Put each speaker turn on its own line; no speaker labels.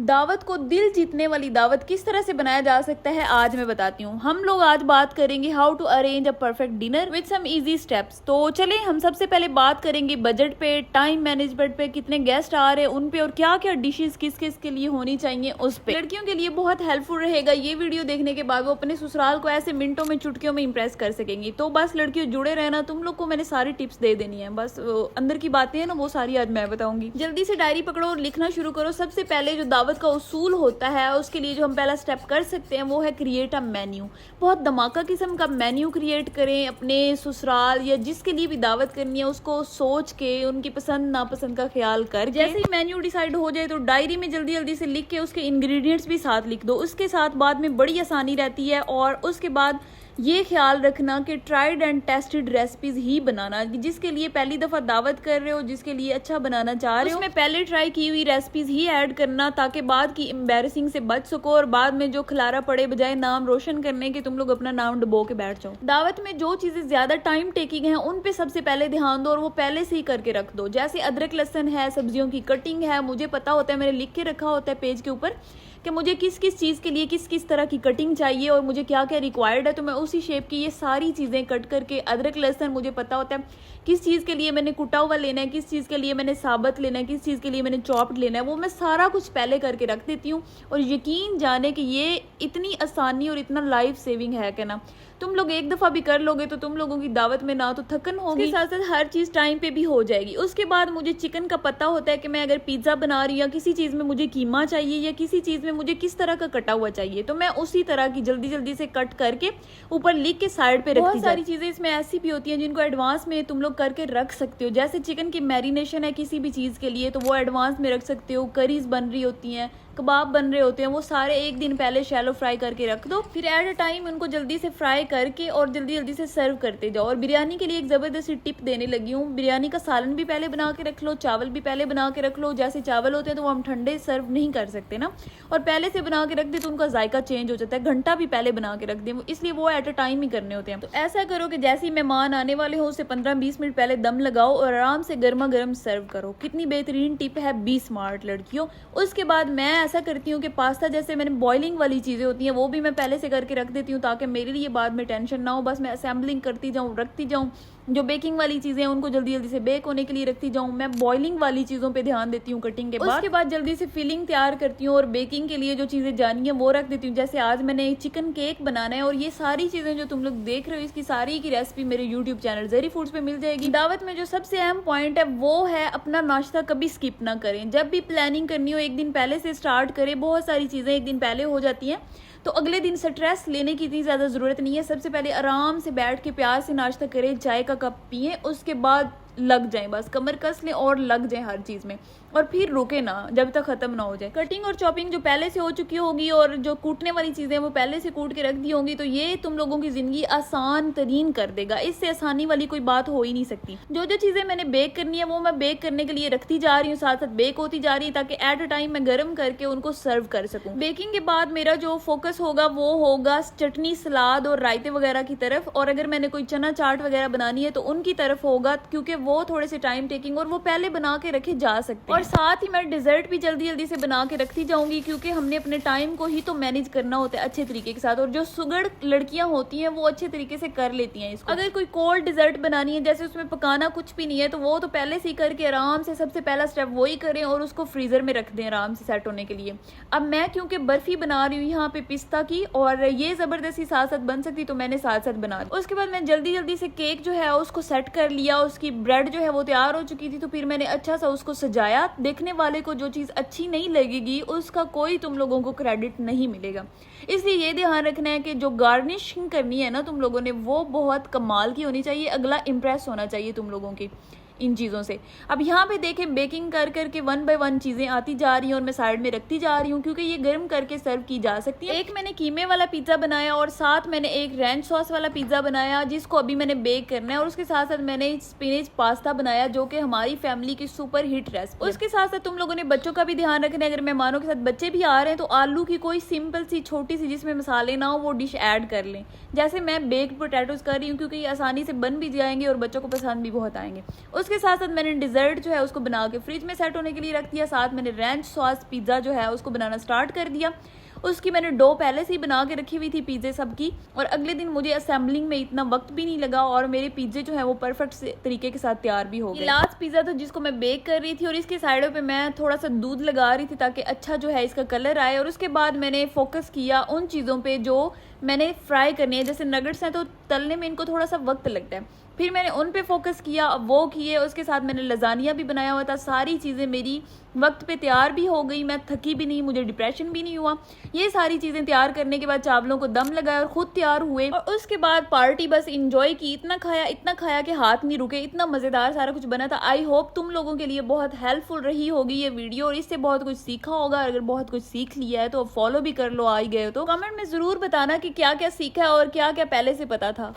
दावत को दिल जीतने वाली दावत किस तरह से बनाया जा सकता है आज मैं बताती हूँ। हम लोग आज बात करेंगे how to arrange a perfect dinner with some easy steps. तो चले हम सबसे पहले बात करेंगे बजट पे, टाइम मैनेजमेंट पे, कितने गेस्ट आ रहे हैं उन पे और क्या क्या डिशेस किस किस के लिए होनी चाहिए उस पे। लड़कियों के लिए बहुत हेल्पफुल रहेगा ये वीडियो देखने के बाद, वो अपने ससुराल को ऐसे मिनटों में चुटकियों में इंप्रेस कर सकेंगी। तो बस लड़कियों जुड़े रहना, तुम लोग को मैंने सारी टिप्स दे देनी है, बस अंदर की बातें हैं ना वो सारी आज मैं बताऊंगी। जल्दी से डायरी पकड़ो और लिखना शुरू करो। सबसे पहले जो दावत का उसूल होता है उसके लिए जो हम पहला स्टेप कर सकते हैं वो है क्रिएट अ मेन्यू। बहुत धमाका किस्म का मेन्यू क्रिएट करें अपने ससुराल या जिसके लिए भी दावत करनी है उसको सोच के उनकी पसंद नापसंद का ख्याल कर। जैसे ही मेन्यू डिसाइड हो जाए तो डायरी में जल्दी जल्दी से लिख के उसके इंग्रेडिएंट्स भी साथ लिख दो। उसके साथ बाद में बड़ी आसानी रहती है। और उसके बाद ये ख्याल रखना कि ट्राइड एंड टेस्टेड रेसिपीज ही बनाना, जिसके लिए पहली दफ़ा दावत कर रहे हो, जिसके लिए अच्छा बनाना चाह रहे हो, उसमें पहले ट्राई की हुई रेसिपीज ही ऐड करना ताकि बाद की एम्बैरेसिंग से बच सको और बाद में जो खलारा पड़े बजाय नाम रोशन करने के तुम लोग अपना नाम डुबो के बैठ जाओ। दावत में जो चीज़ें ज़्यादा टाइम टेकिंग है उन पे सबसे पहले ध्यान दो और वो पहले से ही करके रख दो। जैसे अदरक लहसुन है, सब्जियों की कटिंग है, मुझे पता होता है, मैंने लिख के रखा होता है पेज के ऊपर कि मुझे किस किस चीज़ के लिए किस किस तरह की कटिंग चाहिए और मुझे क्या क्या रिक्वायर्ड है, तो मैं उसी शेप की ये सारी चीज़ें कट करके, अदरक लहसुन मुझे पता होता है किस चीज़ के लिए मैंने कुटा हुआ लेना है, किस चीज़ के लिए मैंने साबुत लेना है, किस चीज़ के लिए मैंने चॉप्ड लेना है, वो मैं सारा कुछ पहले करके रख देती हूँ। और यकीन जाने कि ये इतनी आसानी और इतना लाइफ सेविंग है कि ना, तुम लोग एक दफ़ा भी कर लोगे तो तुम लोगों की दावत में ना तो थकन होगी, साथ साथ हर चीज़ टाइम पे भी हो जाएगी। उसके बाद मुझे चिकन का पता होता है कि मैं अगर पिज़्ज़ा बना रही हूँ या किसी चीज़ में मुझे कीमा चाहिए या किसी चीज़ में मुझे किस तरह का कटा हुआ चाहिए, तो मैं उसी तरह की जल्दी जल्दी से कट करके ऊपर लिख के साइड पे रखती हूँ। बहुत सारी चीज़ें इसमें ऐसी भी होती हैं जिनको एडवांस में तुम लोग करके रख सकते हो। जैसे चिकन की मैरिनेशन है किसी भी चीज़ के लिए तो वो एडवांस में रख सकते हो। करीज बन रही होती हैं, कबाब बन रहे होते हैं, वो सारे एक दिन पहले शैलो फ्राई करके रख दो, फिर एट अ टाइम उनको जल्दी से फ्राई करके और जल्दी जल्दी से सर्व करते जाओ। और बिरयानी के लिए एक ज़बरदस्त टिप देने लगी हूँ। बिरयानी का सालन भी पहले बना के रख लो, चावल भी पहले बना के रख लो। जैसे चावल होते हैं तो वो हम ठंडे सर्व नहीं कर सकते ना, और पहले से बना के रख दे तो उनका जायका चेंज हो जाता है। घंटा भी पहले बना के रख दें, इसलिए वो एट अ टाइम ही करने होते हैं। तो ऐसा करो कि जैसे ही मेहमान आने वाले हो उससे 15-20 मिनट पहले दम लगाओ और आराम से गर्मा गर्म सर्व करो। कितनी बेहतरीन टिप है, बी स्मार्ट लड़कियों। उसके बाद मैं ऐसा करती हूँ कि पास्ता जैसे मैंने बॉइलिंग वाली चीज़ें होती हैं वो भी मैं पहले से करके रख देती हूँ ताकि मेरे लिए बाद में टेंशन ना हो। बस मैं असेंबलिंग करती जाऊँ, रखती जाऊँ। जो बेकिंग वाली चीज़ें हैं उनको जल्दी जल्दी से बेक होने के लिए रखती जाऊँ। मैं बॉइलिंग वाली चीज़ों पे ध्यान देती हूँ कटिंग के बाद। उसके बाद जल्दी से फिलिंग तैयार करती हूँ और बेकिंग के लिए जो चीज़ें जानी है वो रख देती हूँ। जैसे आज मैंने एक चिकन केक बनाना है और ये सारी चीज़ें जो तुम लोग देख रहे हो इसकी सारी की रेसिपी मेरे यूट्यूब चैनल ज़री फूड्स पे मिल जाएगी। दावत में जो सबसे अहम पॉइंट है वो है अपना नाश्ता कभी स्किप ना करें। जब भी प्लानिंग करनी हो एक दिन पहले से स्टार्ट करें। बहुत सारी चीज़ें एक दिन पहले हो जाती हैं तो अगले दिन स्ट्रेस लेने की इतनी ज़्यादा ज़रूरत नहीं है। सबसे पहले आराम से बैठ के प्यार से नाश्ता करें, चाय का कप पिए, उसके बाद लग जाएं, बस कमर कस लें और लग जाएं हर चीज़ में, और फिर रुके ना जब तक ख़त्म ना हो जाए। कटिंग और चॉपिंग जो पहले से हो चुकी होगी और जो कूटने वाली चीज़ें वो पहले से कूट के रख दी होंगी तो ये तुम लोगों की ज़िंदगी आसान तरीन कर देगा। इससे आसानी वाली कोई बात हो ही नहीं सकती। जो जो चीज़ें मैंने बेक करनी है वो मैं बेक करने के लिए रखती जा रही हूँ, साथ साथ बेक होती जा रही है ताकि एट अ टाइम मैं गर्म करके उनको सर्व कर सकूँ। बेकिंग के बाद मेरा जो फोकस होगा वो होगा चटनी, सलाद और रायते वगैरह की तरफ, और अगर मैंने कोई चना चाट वगैरह बनानी है तो उनकी तरफ होगा क्योंकि वो थोड़े से टाइम टेकिंग और वो पहले बना के रखे जा सकते हैं। और साथ ही मैं डिजर्ट भी जल्दी जल्दी से बना के रखती जाऊंगी क्योंकि हमने अपने टाइम को ही तो मैनेज करना होता है अच्छे तरीके के साथ। और जो सुगड़ लड़कियां होती हैं वो अच्छे तरीके से कर लेती हैं इसको। अगर कोई कोल्ड डिजर्ट बनानी है जैसे उसमें पकाना कुछ भी नहीं है तो वो तो पहले से ही करके आराम से सबसे पहला स्टेप वही करें और उसको फ्रीजर में रख दें आराम से सेट होने के लिए। अब मैं क्योंकि बर्फी बना रही हूँ यहाँ पे पिस्ता की और ये जबरदस्ती साथ साथ बन सकती तो मैंने साथ साथ बना दी। उसके बाद मैं जल्दी जल्दी से केक जो है उसको सेट कर लिया। उसकी ब्रेड जो है वो तैयार हो चुकी थी तो फिर मैंने अच्छा सा उसको सजाया। देखने वाले को जो चीज़ अच्छी नहीं लगेगी उसका कोई तुम लोगों को क्रेडिट नहीं मिलेगा। इसलिए ये ध्यान रखना है कि जो गार्निशिंग करनी है ना तुम लोगों ने वो बहुत कमाल की होनी चाहिए, अगला इम्प्रेस होना चाहिए तुम लोगों की इन चीज़ों से। अब यहाँ पे देखें बेकिंग कर करके 1 बाय 1 चीज़ें आती जा रही हैं और मैं साइड में रखती जा रही हूँ क्योंकि ये गर्म करके सर्व की जा सकती है। एक मैंने कीमे वाला पिज़्ज़ा बनाया और साथ मैंने एक रैंच सॉस वाला पिज़्ज़ा बनाया जिसको अभी मैंने बेक करना है, और उसके साथ साथ मैंने स्पिनच पास्ता बनाया जो कि हमारी फैमिली की सुपर हिट रेसिपी। उसके साथ साथ तुम लोगों ने बच्चों का भी ध्यान रखना है। अगर मेहमानों के साथ बच्चे भी आ रहे हैं तो आलू की कोई सिंपल सी छोटी सी जिसमें मसाले ना हो वो डिश ऐड कर लें। जैसे मैं बेक्ड पोटैटोज कर रही हूँ क्योंकि ये आसानी से बन भी जाएंगे और बच्चों को पसंद भी बहुत आएंगे। उसके साथ साथ मैंने डिजर्ट जो है उसको बना के फ्रिज में सेट होने के लिए रख दिया। साथ मैंने रैंच सॉस पिज्ज़ा जो है उसको बनाना स्टार्ट कर दिया। उसकी मैंने डो पहले से ही बना के रखी हुई थी पिज़्ज़े सबकी, और अगले दिन मुझे असेंबलिंग में इतना वक्त भी नहीं लगा और मेरे पिज़्ज़े जो है वो परफेक्ट तरीके के साथ तैयार भी हो गए। लास्ट पिज़्ज़ा था जिसको मैं बेक कर रही थी और इसके साइडों पे मैं थोड़ा सा दूध लगा रही थी ताकि अच्छा जो है इसका कलर आए। और उसके बाद मैंने फोकस किया उन चीज़ों पे जो मैंने फ्राई करनी है। जैसे नगेट्स हैं तो तलने में इनको थोड़ा सा वक्त लगता है, फिर मैंने उन पे फोकस किया, अब वो किए। उसके साथ मैंने लजानिया भी बनाया हुआ था। सारी चीज़ें मेरी वक्त पे तैयार भी हो गई, मैं थकी भी नहीं, मुझे डिप्रेशन भी नहीं हुआ। ये सारी चीज़ें तैयार करने के बाद चावलों को दम लगाया और ख़ुद तैयार हुए। और उसके बाद पार्टी बस इंजॉय की। इतना खाया कि हाथ नहीं रुके, इतना मज़ेदार सारा कुछ बना था। आई होप तुम लोगों के लिए बहुत हेल्पफुल रही होगी ये वीडियो और इससे बहुत कुछ सीखा होगा। अगर बहुत कुछ सीख लिया है तो फॉलो भी कर लो, आ ही गए हो तो। कमेंट में ज़रूर बताना कि क्या क्या सीखा है और क्या क्या पहले से पता था।